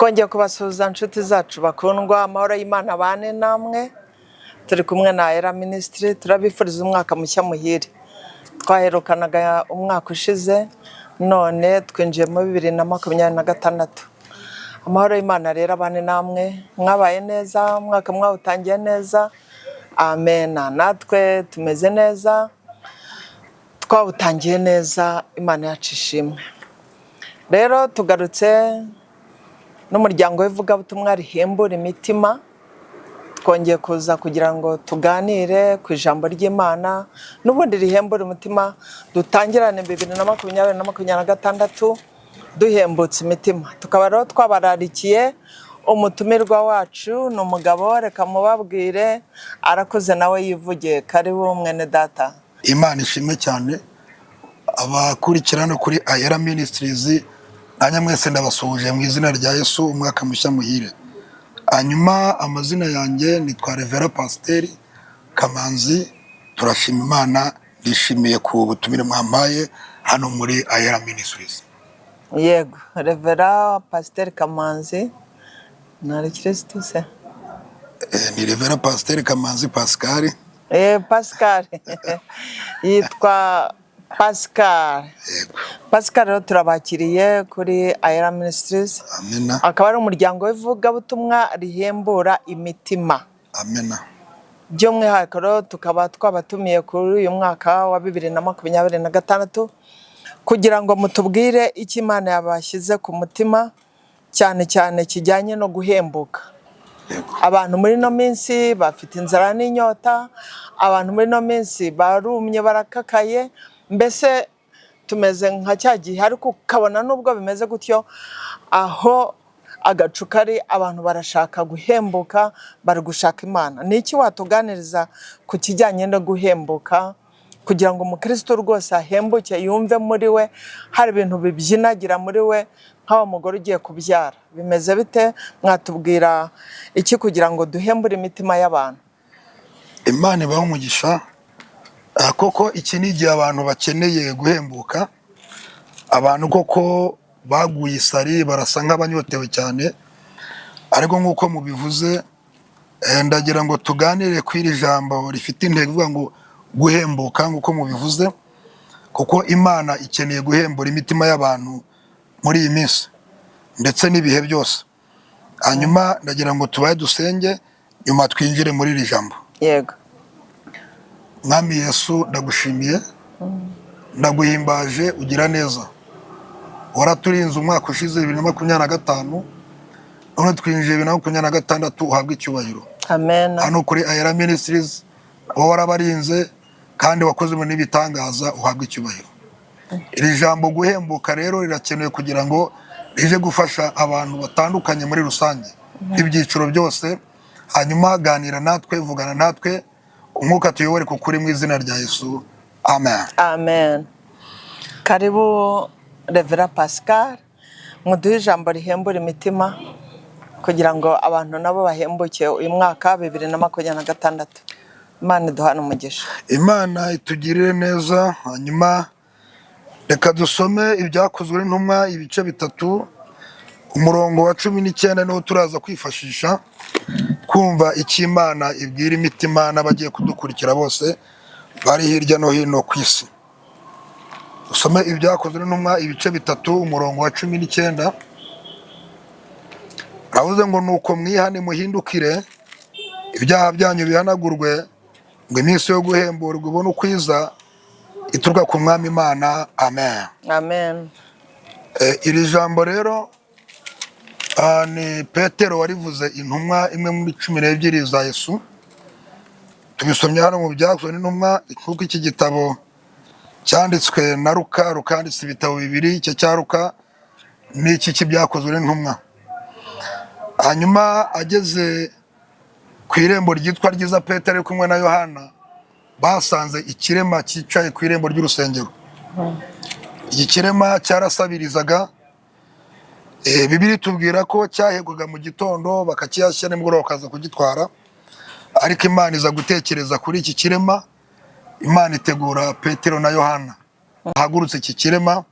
twongeye kubasuhuza inshuti zacu bakundwa, amahoro y'Imana bane namwe. Turi kumwe na Era Ministry, turabifuriza umwaka mushya muhire. Twaherukanaga umwaka ushize, none twinjiye mu 2026. Amahoro y'Imana rero bane namwe, mwabaye neza, umwaka mwawutangiye neza. Amen. Natwe tumeze neza, twawutangiye neza, Imana yacu ishimwe. Rero tugarutse n'umuryango w'ivugabutumwa rihembura imitima, twongeye kuza kugira ngo tuganire ku ijambo ry'Imana n'ubundi rihembura umutima. Dutangirane 2026 duhembutse imitima. Tukaba rero twabararikiye umutumirwa wacu, ni umugabo, reka mubabwire, arakoze nawe yivugiye. Karibu mwene data. Imana ishimwe cyane abakurikirana kuri Era Ministries. Anya mwese ndabasuhuje mu izina rya Yesu, umwaka mushya muhire. Hanyuma amazina yanjye nitwa Revera Pasteur Kamanzi. Turashima Imana, ndishimiye ku butumire mwampaye hano muri Era Ministries. Yego, Revera Pasteur Kamanzi na Kristo se. Ni Revera Pasteur Kamanzi Pascal. Pascal. Yitwa Pascal. Yego. Pascal rero turabakiriye kuri Era Ministries. Amena. Akaba ari umuryango w'ivugabutumwa rihembura imitima. Amena. By'umwihariko rero tukaba twabatumiye kuri uyu mwaka wa 2026 kugira ngo mutubwire icyo Imana yabashyize ku mutima, cyane cyane kijyanye no guhembuka. Yego. Abantu muri no minsi bafite inzara n'inyota, abantu muri no minsi barumye barakakaye, mbese tumeze nka cya gihe, ariko ukabona nubwo bimeze gutyo, aho agacu kari abantu barashaka guhembuka, bari gushaka Imana. Ni iki watuganiriza ku kijyanye no guhembuka, kugira ngo umukristo rwose ahembuke, yumve muri we hari ibintu bibyinagira muri we, nk'aho umugore ugiye kubyara? Bimeze bite? Mwatubwira iki kugira ngo duhembure imitima y'abantu? Imana ibahe umugisha. Koko iki ni igihe abantu bakeneye guhembuka. Abantu koko baguye isari, barasa nk'abanyotewe cyane, ariko nk'uko mubivuze, ndagira ngo tuganire ku iri jambo rifite intego ivuga ngo guhembuka, nk'uko mubivuze, kuko Imana ikeneye guhembura imitima y'abantu muri iyi minsi ndetse n'ibihe byose. Hanyuma ndagira ngo tubaye dusenge, nyuma twinjire muri iri jambo. Yego. Mwami Yesu, ndagushimiye, ndaguhimbaje, ugira neza. Waraturinze umwaka ushize 2025, none twinjiye 2026, uhabwe icyubahiro. Amen. Hano kuri Era Ministries wowe warabarinze kandi wakoze mu n'ibitangaza, uhabwe icyubahiro. Iri jambo guhembuka rero rirakenewe kugira ngo rije gufasha abantu batandukanye muri rusange, ibyiciro byose. Hanyuma ganira natwe, vugana natwe, umwuka tuyobore kukuri mu izina rya Yesu. Amen. Amen. Karibu Revera Pascal, muduhe ijambo rihembura imitima kugira ngo abantu nabo bahembuke uyu mwaka 2026. Imana iduhane umugisha. Imana itugirire neza. Hanyuma reka dusome ibyakozwe n'intumwa ibice 3, umurongo wa 19 niho turaza kwifashisha kumva icyo Imana ibwira imitima n'abagiye kudukurikira bose bari hirya no hino ku isi. Dusome ibyakozwe n'intumwa ibice 3, umurongo wa 19. Avuze ngo nuko mwihane muhindukire, ibyaha byanyu bihanagurwe, ngo iminsi yo guhemburwa ibone ukwiza ituruka ku Mwami Imana. Amen. Amen. Iri jambo rero ni Petero warivuze, intumwa imwe muri 12 za Yesu. Tubisomye hano mu byakozwe n'intumwa, kuko iki gitabo cyanditswe na Luka. Luka yanditse ibitabo 2, icyo cya Luka n'iki cy'ibyakozwe n'intumwa. Hanyuma ageze ku irembo ryitwa ryiza, Petero ari kumwe na Yohana basanze ikirema cyicaye ku irembo ry'urusengero. Iki kirema cyarasabirizaga. Bibiri tubwira ko cyahegwaga mu gitondo, bakakiyashya nimugoroba bakaza kugitwara. Ariko Imana iza gutekereza kuri iki kirema, Imana itegura Petero na Yohana. Hagurutse iki kirema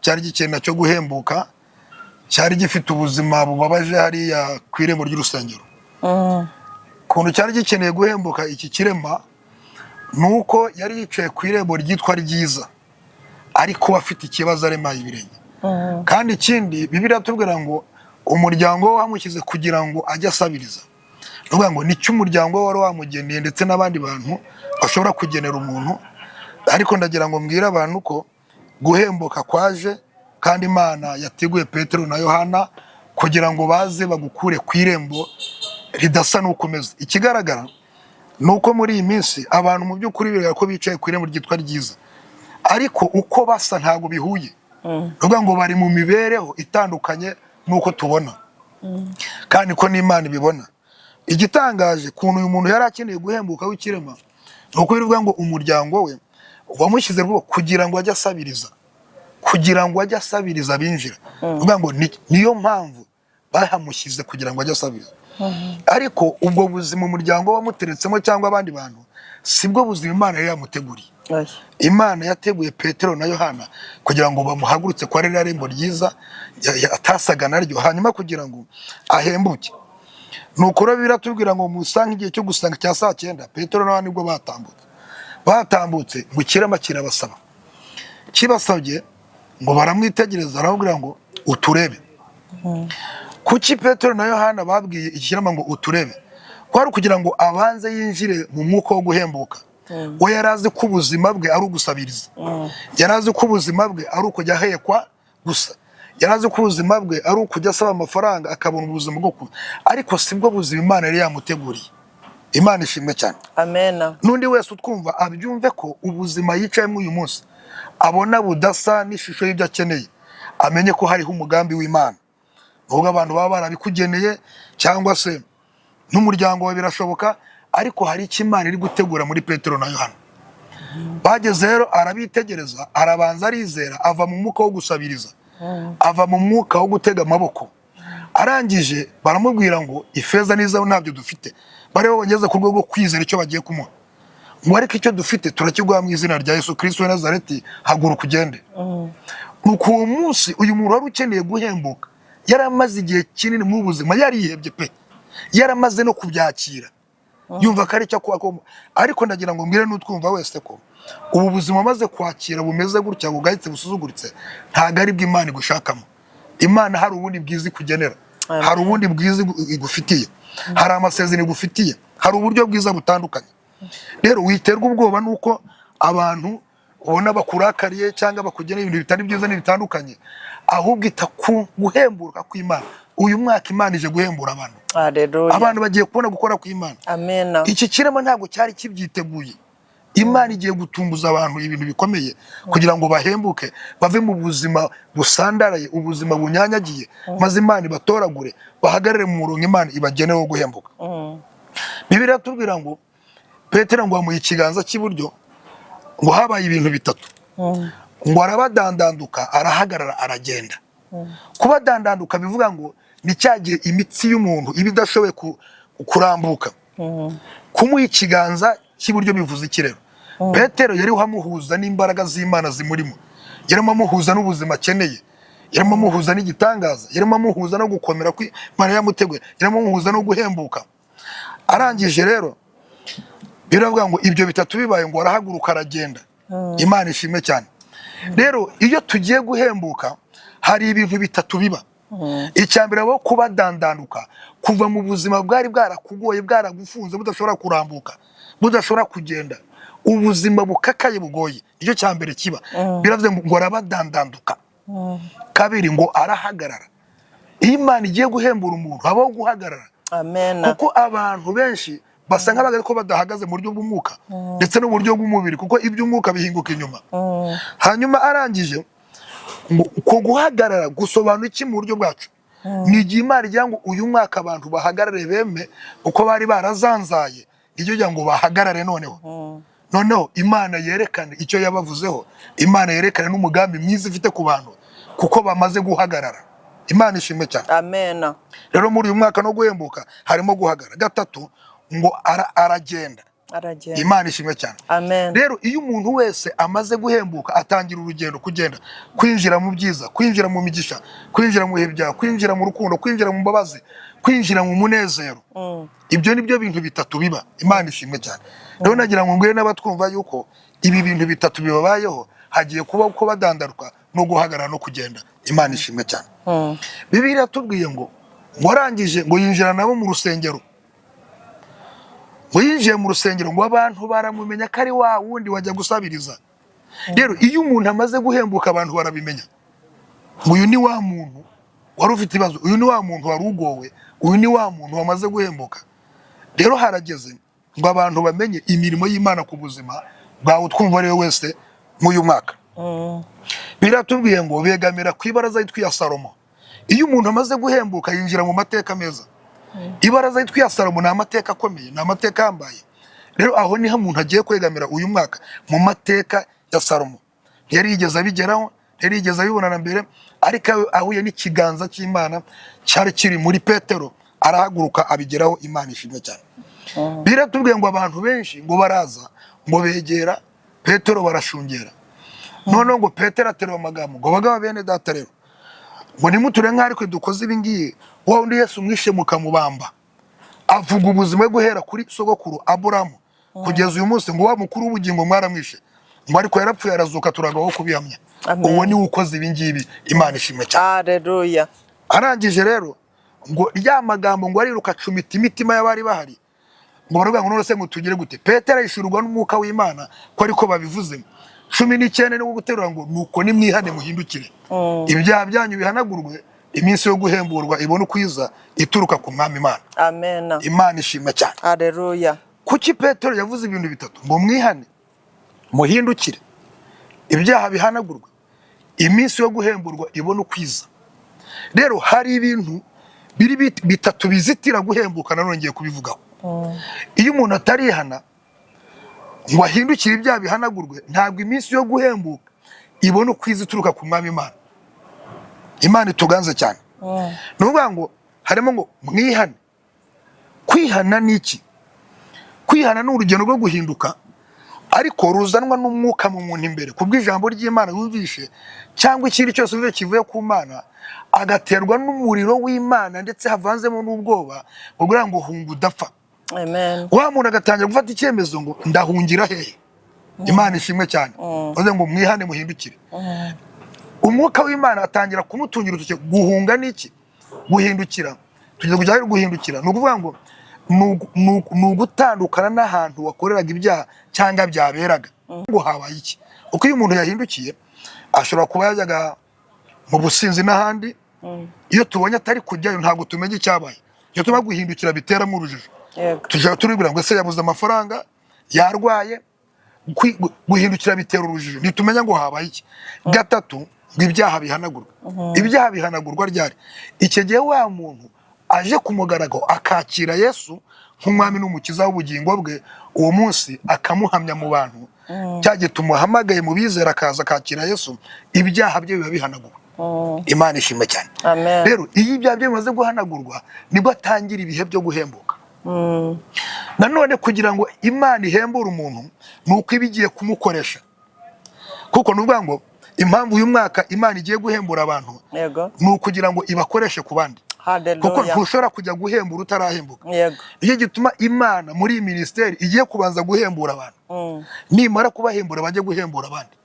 cyari gikeneye cyo guhembuka, cyari gifite ubuzima bubabaje hariya ku irembo ry'urusengero. Ukuntu cyari gikeneye guhembuka iki kirema ni uko yari yicaye ku irembo ryitwa Ryiza ariko afite ikibazo aremaye ibirenge. Kandi ikindi Bibiliya iratubwira ngo umuryango we wamushyize kugira ngo ajye asabiriza. Nuvuga ngo nicyo umuryango we wari wamugeneye ndetse n'abandi bantu bashobora kugenera umuntu. Ariko ndagira ngo mbwire abantu ko guhembuka kwaje kandi Imana yateguye Petero na Yohana kugira ngo baze bagukure ku irembo ridasa n'ukomeza. Ikigaragara ni uko muri iyi minsi abantu mu by'ukuri bigaragara ko bicaye ku irembo ryitwa Ryiza ariko uko basa ntabwo bihuye. Nuvuga ngo bari mu mibereho itandukanye nuko tubona kandi ko n'Imana ibibona. Igitangaje kuntu uyu muntu yari akeneye guhembuka w'ikirema ni uko bivuga ngo umuryango we wamushyize rwo kugira ngo ajye asabiriza binjira. Nuvuga ngo niyo mpamvu bahamushyize kugira ngo ajye asabiriza. Ariko ubwo buzima umuryango wamuteretsemo cyangwa abandi bantu sibwo buzima Imana yari yamuteguriye. Imana yateguye Petero na Yohana kugira ngo bamuhagurutse kwa ririya rembo ryiza atasaga naryo hanyuma kugira ngo ahembuke. Nuko rero biratubwira ngo musanga igihe cyo gusanga cya saa 9 Petero na Yohana nibwo batambutse mu kirema kirabasaba. Kibasabye ngo baramwitegereza arababwira ngo uturebe. Kuki Petero na Yohana babwiye ikirema ngo uturebe? Kwari kugira ngo abanze yinjire mu mwuka wo guhembuka. We yarazi ko ubuzima bwe ari ugusabiriza. Yarazi ko ubuzima bwe ari ukujya hekwa gusa. Yarazi ko ubuzima bwe ari ukujya asaba amafaranga akabona ubuzima bwo ariko sibwo buzima Imana yari yamuteguriye. Imana ishimwe cyane. Amen. Nundi wese utwumva abyumve ko ubuzima yicayemo uyu munsi abona budasa n'ishusho y'ibyo akeneye, amenye ko hariho umugambi w'Imana. Nubwo abantu baba barabikugeneye cyangwa se n'umuryango wawe birashoboka, ariko hari icyo Imana iri gutegura muri Petero na Yohana. Bageze rero arabitegereza, arabanza arizera, ava mu mwuka wo gusabiriza, ava mu mwuka wo gutega amaboko. Arangije baramubwira ngo ifeza n'izahabu ntabyo dufite. Bari babageze ku rwego rwo kwizera icyo bagiye kumuha. Ngo ariko icyo dufite turakiguha mu izina rya Yesu Kristo wa Nazareti, haguruka ugende. Nuko uwo munsi uyu muntu wari ukeneye guhembuka yaramaze igihe kinini mu buzima, yarihebye pe, yaramaze no kubyakira, yumva ko ari cyo kwakoma. Ariko ndagira ngo mbwire n'utwumva wese ko ubu buzima maze kwakira bumeze gutya bugahitse busuzuguritse ntago ari bw'Imana igushakamo. Imana hari ubundi bwiza kugenera, hari ubundi bwiza igufitiye, hari amasezerano igufitiye, hari uburyo bwiza butandukanye. Rero witerwa ubwoba nuko abantu ubona bakurakariye cyangwa bakugenera ibintu bitari byiza n'ibitandukanye, ahubwo itaku guhembuka kw'Imana. Uyu mwaka Imana ije guhembura abantu. Haleluya. Abantu bagiye kubona gukora kw'Imana. Amen. Iki kirema ntabwo cyari kibyiteguye. Imana igiye gutumbuza abantu ibintu bikomeye kugira ngo bahembuke, bave mu buzima busandaraye, ubuzima bunyanyagiye, maze Imana ibatoragure, bahagarare mu murongo Imana ibagenewe guhembuka. Bibiliya iratubwira ngo Petero ngo amuha ikiganza cy'iburyo, ngo habaye ibintu bitatu. Ngo arabadandanduka, arahagarara, aragenda. Kubadandanduka bivuga ngo ni cyagiye imitsi y'umuntu ibidashoboye kurambuka. Kumuha ikiganza cy'iburyo bivuze ikirero. Petero yari uhamuhuza n'imbaraga z'Imana zimurimo, yarimo amuhuza n'ubuzima akeneye, yarimo amuhuza n'igitangaza, yarimo amuhuza no gukomera kw'Imana yamuteguye, yarimo amuhuza no guhembuka. Arangije rero biravuga ngo ibyo bitatu bibaye ngo arahaguruka aragenda. Imana ishimwe cyane. Rero iyo tugiye guhembuka hari ibintu bitatu biba. Icyambere abo kubadandanuka, kuva mu buzima bwari bwarakugoye, bwaragufunze, budashobora kurambuka, budashobora kugenda, ubuzima bukakaye bugoye, nicyo cyambere kiba. Biravuze ngo arabadandanduka. Kabiri ngo arahagarara. Imana igiye guhembura umuntu habaho guhagarara. Amen. Kuko abantu benshi basanga bagaze ko badahagaze mu buryo bw'umwuka ndetse no mu buryo bw'umubiri, kuko iby'umwuka bihinguka inyuma. Hanyuma arangije ko guhagarara gusobanura iki mu buryo bwacu? Ni igihe Imana igira ngo uyu mwaka abantu bahagarare beme uko bari barazanzaye, icyo kugira ngo bahagarare noneho Imana yerekane icyo yabavuzeho, Imana yerekane n'umugambi mwiza ifite ku bantu kuko bamaze guhagarara. Imana ishimwe cyane. Amen. Rero muri uyu mwaka no guhembuka harimo guhagarara. Gatatu ngo aragenda. aragenda. Imana ishimwe cyane. Amen. Rero iyo umuntu wese amaze guhembuka atangira urugendo kugenda kwinjira mu byiza, kwinjira mu migisha, kwinjira mu bihe byawe, kwinjira mu rukundo, kwinjira mu mbabazi, kwinjira mu munezero. Ibyo ni byo bintu bitatu biba. Imana ishimwe cyane. Rero nagira ngo mbwire n'abatwumva yuko ibi bintu bitatu bibabayeho, hagiye kuba uko badandaruka no guhagarara no kugenda. Imana ishimwe cyane. Bibiliya tubwiye ngo warangije ngo yinjira nabo mu rusengero. Ngo yinjiye mu rusengero ngo abantu baramumenya ko ari wa wundi wajya gusabiriza. Rero iyo umuntu amaze guhembuka abantu barabimenya. Ngo uyu ni wa muntu wari ufite ibibazo, uyu ni wa muntu wari ugowe, uyu ni wa muntu wamaze guhembuka. Rero harageze ngo abantu bamenye imirimo y'Imana ku buzima bwawe twumva ari wese mu uyu mwaka. Biratubwiye ngo begamira ku ibaraza yitwa ya Salomo. Iyo umuntu amaze guhembuka yinjira mu mateka meza. Ibaraza yitwa ya Salomo ni amateka akomeye, ni amateka yambaye. Rero aho niho umuntu agiye kwegamira uyu mwaka mu mateka ya Salomo. Yari yigeze abigeraho, yari yigeze abibonana mbere, ariko ahuye n'ikiganza cy'Imana cyari kiri muri Petero, arahaguruka abigeraho. Imana ishimwe cyane. Biratubwiye ngo abantu benshi ngo baraza ngo begera Petero barashungera. None ngo Petero aterwa amagambo ngo bagaba bene data rero ngo nimuture nk'ariko dukoze ibingiye wa undi Yesu mwishe mukamubamba. Avuga ubuzima guhera kuri sogokuru Aburamu kugeza uyu munsi ngo wa mukuru w'ubugingo mwaramwishe, ngo ariko yarapfuye arazuka turagaho kubihamya. Uwo ni ukoze ibingibi. Imana ishimwe cyane. Haleluya. Arangije rero ngo ya magambo ngo ariruka cumita imitima y'abari bahari, ngo baravuga ngo none se ngo tugire gute? Petero yishurwa n'umwuka w'Imana ko ariko babivuze. 19 no guterura ngo nuko nimwihane muhindukire, ibyaha byanyu bihanagurwe, iminsi yo guhemburwa ibone ukwiza ituruka ku Mwami Imana. Amen. Imana ishimwe cyane. Haleluya. Kuki Petero yavuze ibintu bitatu ngo mwihane muhindukire, ibyaha bihanagurwe, iminsi yo guhemburwa ibone ukwiza. Rero hari ibintu biri bitatu bizitira guhembuka, narongeye kubivugaho. Iyo umuntu atarihana ngo ahindukire ibyaha bihanagurwe, ntabwo iminsi yo guhembuka ibone ukwiza ituruka ku Mwami Imana. Imana ituganze cyane. Nuvuga ngo harimo ngo mwihane. Kwihana ni iki? Kwihana ni urugendo rwo guhinduka, ariko ruzanwa n'umwuka mu muntu imbere kubw'ijambo ry'Imana yumvishe, cyangwa ikindi cyose uvuye kivuye ku Mana, agaterwa n'umuriro w'Imana ndetse havanzemo n'ubwoba kugira ngo hungu udapfa. Amen. Wa muntu agatangira gufata icyemezo ngo ndahungira hehe. Imana ishimwe cyane. Uze ngo mwihane muhindukire. Umwuka w'Imana atangira kumutungira utuke. Guhunga niki? Guhindukira. Tujye kujya guhindukira. No kuvuga ngo nugutandukana n'ahantu wakoreraga ibyaha cyangwa byaberaga. Ngo habaye iki? Uko iyo umuntu yahindukiye ashobora kuba yajyaga mu businzi n'ahandi. Iyo tubonye atari kujyayo ntabwo tumenye icyabaye. Iyo tuba guhindukira bitera mu rujijo. Tujya turibwira ngo ese yabuze amafaranga, yarwaye. Guhindukira bitera urujijo, nitumenya ngo habaye iki. Gatatu, ngo ibyaha bihanagurwa. Ibyaha bihanagurwa ryari? Icyo gihe wa muntu aje kumugaragaho akakira Yesu nk'umwami n'umukiza w'ubugingo bwe, uwo munsi akamuhamya mu bantu, cyagiye tumuhamagaye mu bizera akaza akakira Yesu, ibyaha bye biba bihanagurwa. Imana ishimwe cyane. Amen. Rero iyo ibyaha bye bimaze guhanagurwa nibwo atangira ibihe byo guhembuka. Nanone kugira ngo Imana ihembure umuntu nuko ibigiye kumukoresha, kuko nuvuga ngo impamvu uyu mwaka Imana igiye guhembura abantu nuko kugira ngo ibakoreshe ku bandi. Kuko ntushobora kujya guhembura utarahembuka. Iyo gituma Imana muri iyi ministeri igiye kubanza guhembura abantu, nimara kubahembura bajye guhembura abandi.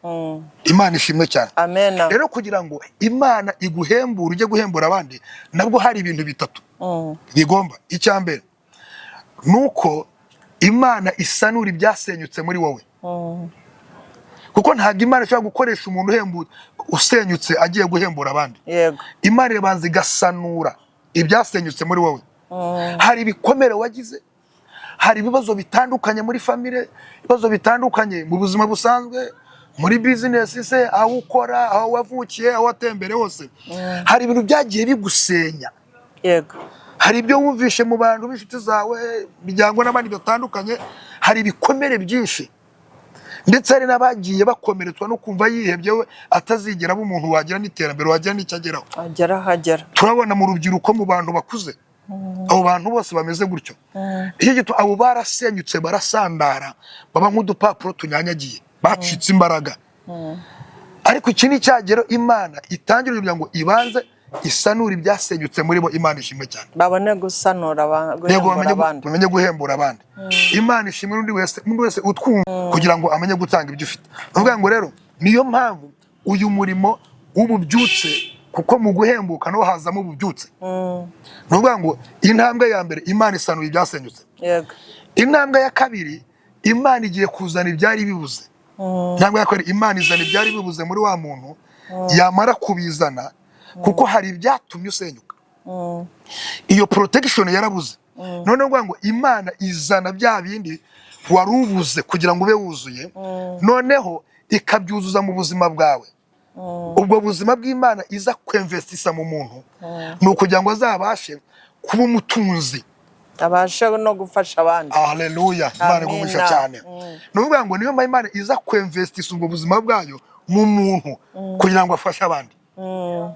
Imana ishimwe cyane. Amen. Rero kugira ngo Imana iguhembure ujye guhembura abandi, nabwo hari ibintu bitatu bigomba. Icyambere nuko Imana isanura ibyasenyutse muri wowe. Kuko ntabwo Imana ishobora gukoresha umuntu usenyutse agiye guhembura abandi. Imana irabanza igasanura ibyasenyutse muri wowe. Hari ibikomere wagize, hari ibibazo bitandukanye muri famille, ibibazo bitandukanye mu buzima busanzwe, muri business se, aho ukora, aho wavukiye, aho watembere hose. Hari ibintu byagiye bigusenya. Hari ibyo wumvishe mu bantu b'inshuti zawe, bijyangwa n'abandi batandukanye, hari ibikomere byinshi. Ndetse hari n'abagiye bakomeretswa no kumva yihebye we atazigera aba umuntu wagira n'iterambere, wagira n'icyo ageraho. Turabona mu rubyiruko, mu bantu bakuze, abo bantu bose bameze gutyo. Iyo gito abo barasenyutse barasandara baba nk'udupapuro tunyanyagiye bacitse imbaraga. Ariko iki ni cyagero Imana itangira kugira ngo ibanze isanura ibyasenyutse muri bo. Imana ishimwe cyane, babone gusanura abandi, bamenye guhembura abandi. Imana ishimwe n'undi wese utwumva kugira ngo amenye gutanga ibyo ufite. Bavuga ngo rero niyo mpamvu uyu murimo w'ububyutse, kuko mu guhembuka no hazamo ububyutse. Bavuga ngo intambwe ya mbere Imana isanura ibyasenyutse. Yego. Intambwe ya kabiri Imana igiye kuzana ibyari bibuze. Intambwe ya kabiri Imana izana ibyari bibuze muri wa muntu, yamara kubizana kuko hari ibyatumye usenyuka. Iyo protection yarabuze. None ngo Imana izana bya bindi wari ubuze kugira ngo ube wuzuye, noneho ikabyuzuza mu buzima bwawe. Ubwo buzima bw'Imana iza kwinvestisa mu muntu ni ukugira ngo azabashe kuba umutunzi, abashe no gufasha abandi. Haleluya, Imana igumisha cyane. Nuvuga ngo niyo Imana iza kwinvestisa ubwo buzima bwayo mu muntu kugira ngo afashe abandi.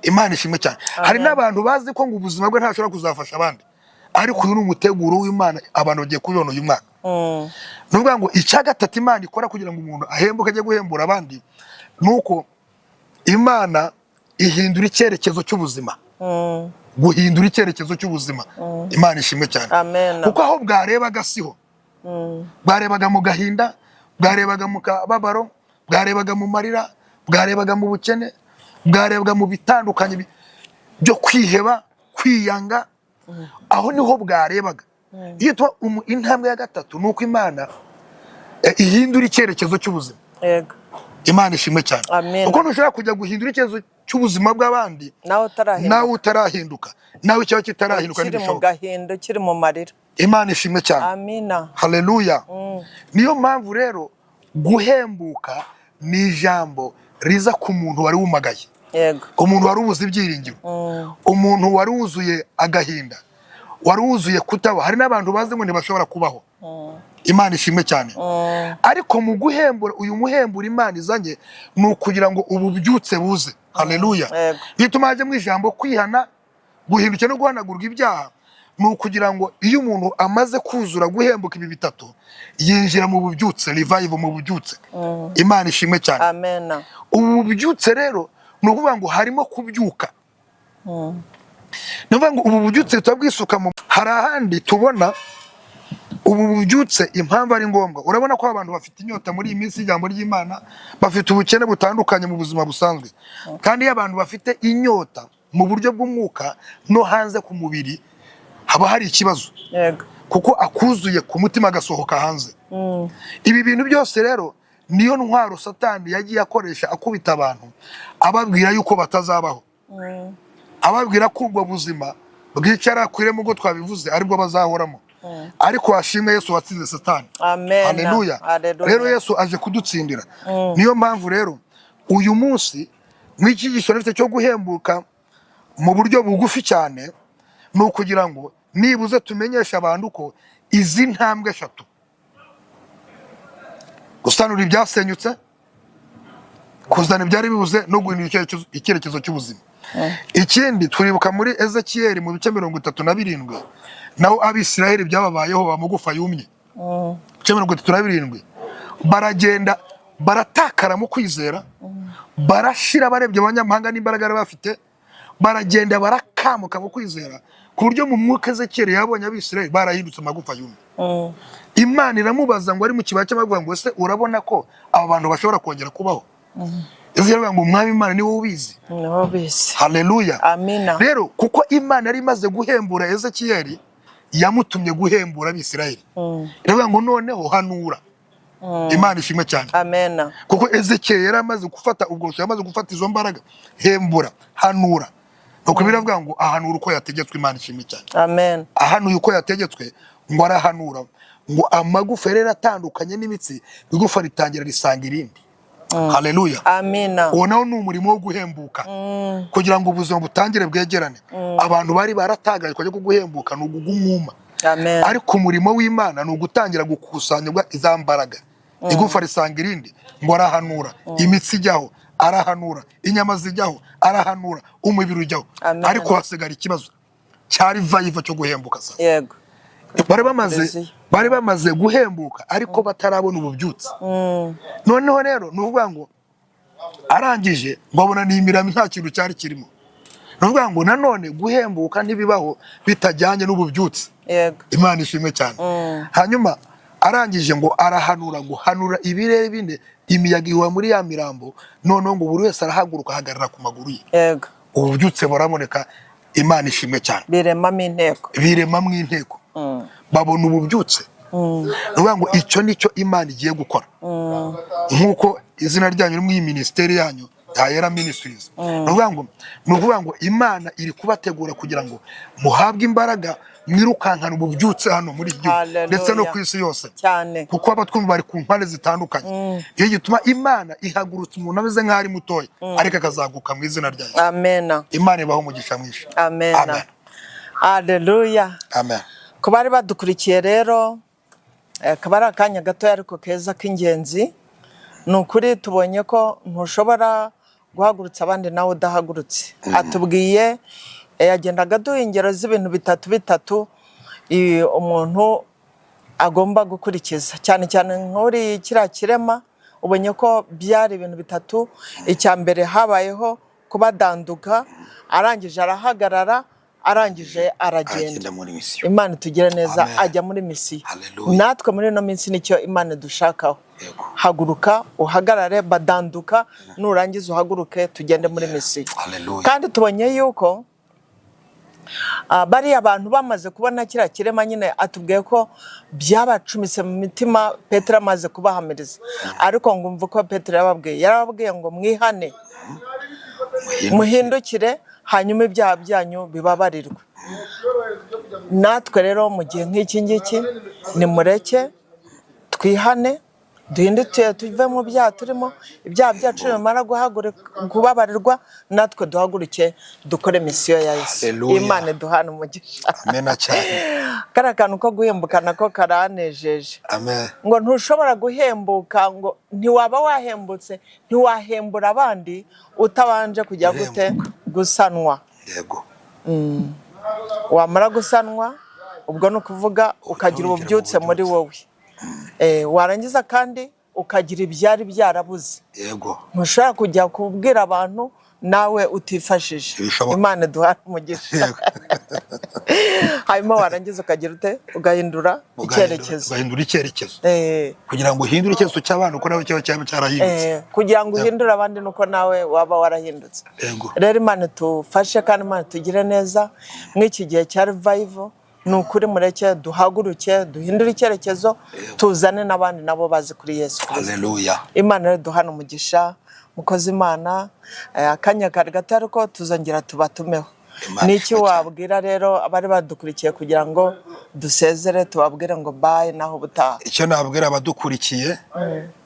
Imana ishimwe cyane. Hari n'abantu bazi ko ngo ubuzima bwe ntashobora kuzafasha abandi, ariko uyu ni umuteguro w'Imana abantu bagiye kubibona uyu mwaka. Nuvuga ngo icya gatatu Imana ikora kugira ngo umuntu ahembuke ajye guhembura abandi, nuko Imana ihindura icyerekezo cy'ubuzima. Guhindura icyerekezo cy'ubuzima. Imana ishimwe cyane. Kuko aho bwarebaga siho, bwarebaga mu gahinda, bwarebaga mu kababaro, bwarebaga mu marira, bwarebaga mu bukene, bwarebaga mu bitandukanye byo kwiheba, kwiyanga. Aho niho bwarebaga. Iyo intambwe ya gatatu nuko Imana ihindura icyerekezo cy'ubuzima. Yego. Imana ishimwe cyane. Kuko ntushobora kujya guhindura icyerekezo cy'ubuzima bw'abandi nawe utarahinduka, nawe cyangwa kitarahinduka n'ibishoboka, mu gahinda kiri mu marira. Imana ishimwe cyane. Amina. Haleluya. Niyo mpamvu rero guhembuka ni ijambo riza ku muntu wari wumagaye. Yego. Umuntu wari ubuze ibyiringiro, umuntu wari wuzuye agahinda, wari wuzuye kutaba. Hari n'abantu bazi ngo ntibashobora kubaho. Imana ishimwe cyane. Ariko mu guhembura, uyu muhembura Imana izanye ni ukugira ngo ububyutse buze. Haleluya. Bituma haje mu ijambo kwihana, guhindukira no guhanagurwa ibyaha. Ni ukugira ngo iyo umuntu amaze kuzura guhembuka ibi bitatu, yinjira mu bubyutse, revive mu bubyutse. Imana ishimwe cyane. Amen. Ubu bubyutse rero ni ukuvuga ngo harimo kubyuka. Ni ukuvuga ngo ubu bubyutse tutabwisuka mu, hari ahandi tubona ubu bubyutse impamvu ari ngombwa. Urabona ko abantu bafite inyota muri iyi minsi y'ijambo ry'Imana, bafite ubukene butandukanye mu buzima busanzwe. Kandi iyo abantu bafite inyota mu buryo bw'umwuka no hanze ku mubiri, haba hari ikibazo. Yego. Kuko akuzuye ku mutima agasohoka hanze. Ibi bintu byose rero niyo ntwaro Satani yagiye akoresha akubita abantu, ababwira yuko batazabaho, ababwira ko ubwo buzima bwicara kwiremo ubwo twabivuze aribwo bazahoramo. Ariko hashimwe Yesu watsinze Satani. Amen. Haleluya. Rero Yesu aje kudutsindira. Niyo mpamvu rero uyu munsi mw'icyigisho nifite cyo guhembuka mu buryo bugufi cyane, ni ukugira ngo nibuze tumenyesha abantu ko izi ntambwe eshatu: gusanura ibyasenyutse, kuzana ibyari bibuze, no guhindura icyerekezo cy'ubuzima. Ikindi turibuka muri Ezekiyeli mu bice 37, naho Abisirayeli byababayeho bamugufa yumye. Bice 37 baragenda baratakara mu kwizera, barashira barebye abanyamahanga n'imbaraga bafite, baragenda barakamuka mu kwizera ku buryo mu mwuka Ezekiyeli yabonye Abisirayeli barahindutse amagufa yumye. Imana iramubaza ngo ari mu kibaya cy'amagufa ngo ese urabona ko aba bantu bashobora kongera kubaho? Ezekiyeli ngo Umwami Imana ni wowe ubizi. Haleluya. Amina. Rero kuko Imana yari imaze guhembura Ezekiyeli, yamutumye guhembura Abisirayeli. Iravuga ngo noneho hanura. Imana ishimwe cyane. Amen. Kuko Ezekiyeli yari amaze gufata ubwo, yamaze gufata izo mbaraga, hembura, hanura. Nuko biravuga ngo ahanura uko yategetswe. Imana ishimwe cyane. Amen. Ahanuye uko yategetswe, ngo arahanura, ngo amagufa rero atandukanye n'imitsi, igufa ritangira risanga irindi. Haleluya. Amina. Uwo nawo ni umurimo wo guhembuka, kugira ngo ubuzima butangire bwegerane. Abantu bari baratagaye kujya guhembuka ni ugugumuma. Amen. Ariko umurimo w'Imana ni ugutangira gukusanya izambaraga, igufa risanga irindi, ngo arahanura, imitsi ijyaho arahanura, inyama zijyaho arahanura, umubiri ujyaho. Ariko hasigara ikibazo, cyari vayiva cyo guhembuka sasa. yego bari bamaze guhembuka ariko batarabona ububyutse. Noneho rero nuvuga ngo arangije ngo abona n'imiramo nta kintu cyari kirimo. Nuvuga ngo nanone guhembuka ntibibaho bitajyanye n'ububyutse. Yego. Imana ishimwe cyane. Hanyuma arangije ngo arahanura guhanura ibirere bine imiyaga iwa muri ya mirambo, noneho ngo buri wese arahaguruka ahagarara ku maguru ye. Yego. Ububyutse buraboneka. Imana ishimwe cyane. Biremamo inteko. Babona ububyutse. Nuvuga ngo icyo nicyo Imana igiye gukora. Nkuko izina ryanyu muri iyi ministeri yanyu Yera Ministries. Nuvuga ngo Imana iri kubategura kugira ngo muhabwe imbaraga mwirukankana ububyutse hano muri iki gihugu ndetse no ku isi yose. Kuko abatwumva bari ku mpande zitandukanye. Iyo gituma Imana ihagurutse umuntu ameze nk'aho ari mutoya ariko akazaguka mu izina ryayo. Amen. Imana ibaho umugisha mwinshi. Amen. Haleluya. Amen. Ku bari badukurikiye rero kabari akanya gato ariko keza k'ingenzi. Ni ukuri tubonye ko ntushobora guhagurutsa abandi nawe udahagurutse. Atubwiye yagendaga duha ingero z'ibintu bitatu umuntu agomba gukurikiza, cyane cyane nk'uri kiriya kirema. Ubonye ko byari ibintu bitatu. Icya mbere habayeho kubadanduka, arangije arahagarara, arangije aragenda. Imana tugire neza. Ajya muri misiyo. Natwe muri ino minsi nicyo Imana dushakaho. Haguruka uhagarare, badanduka, nurangiza uhaguruke tugende muri misiyo. Kandi tubonye yuko bari abantu bamaze kubona kiriya kirema nyine. Atubwiye ko byabacumise mu mitima. Petero amaze kubahamiriza, ariko ngo umva ko Petero yarababwiye ngo mwihane, muhindukire, hanyuma ibyaha byanyu bibabarirwe. Natwe rero mu gihe nk'iki ngiki nimureke twihane, duhindukire tuve mu byaha turimo. Ibyaha byacu bimara kubabarirwa, natwe duhaguruke dukore misiyo ya Yesu. Imana duhana umugisha. Amen cyane. Kara kantu ko guhembuka nako karanejeje. Amen. Ngo ntushobora guhembuka, ngo ntiwaba wahembutse, ntiwahembura abandi utabanje kujya gute gusanwa. Yego. Wamara gusanwa, ubwo no kuvuga ukagira ububyutse muri wowe. Warangiza kandi ukagira ibyari byarabuze. Yego. Ntushobora kujya kubwira abantu nawe utifashije. Imana duhana umugisha. Hanyuma warangiza ukagira ute ugahindura icyerekezo. Kugira ngo uhindure icyerekezo cy'abantu uko nawe cyaba cyarahindutse. Kugira ngo uhindure abandi nuko nawe waba warahindutse. Rero Imana tufashe kandi Imana tugire neza mw'iki gihe cya revival. Ni ukuri mureke duhaguruke duhindure icyerekezo, tuzane n'abandi nabo bazi kuri Yesu Kristo. Haleluya. Imana rero duhana umugisha. Mukozi Imana akanya kari gato ariko tuzongera tubatumeho. Niki wabwira rero abari badukurikiye kugira ngo dusezere tubabwire ngo bye naho butaha? Icyo nabwira abadukurikiye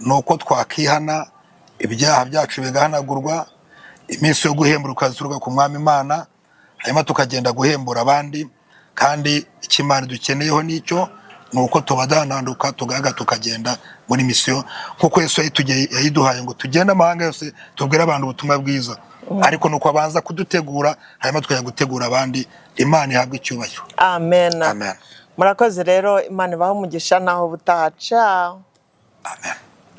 nuko twakihana, ibyaha byacu bigahanagurwa, iminsi yo guhembura ukazuruka ku Mwami Imana, hanyuma tukagenda guhembura abandi. Kandi ikimana dukeneyeho nicyo nuko tubadananduka tugaga tukagenda muri misiyo kuko Yesu yayiduhaye ngo tugende amahanga yose tubwire abantu ubutumwa bwiza. Ariko nuko abanza kudutegura, hanyuma tukajya gutegura abandi. Imana ihabwe icyubahiro. Amen. Murakoze rero, Imana ibahe umugisha naho butaha. Ciao. Amen.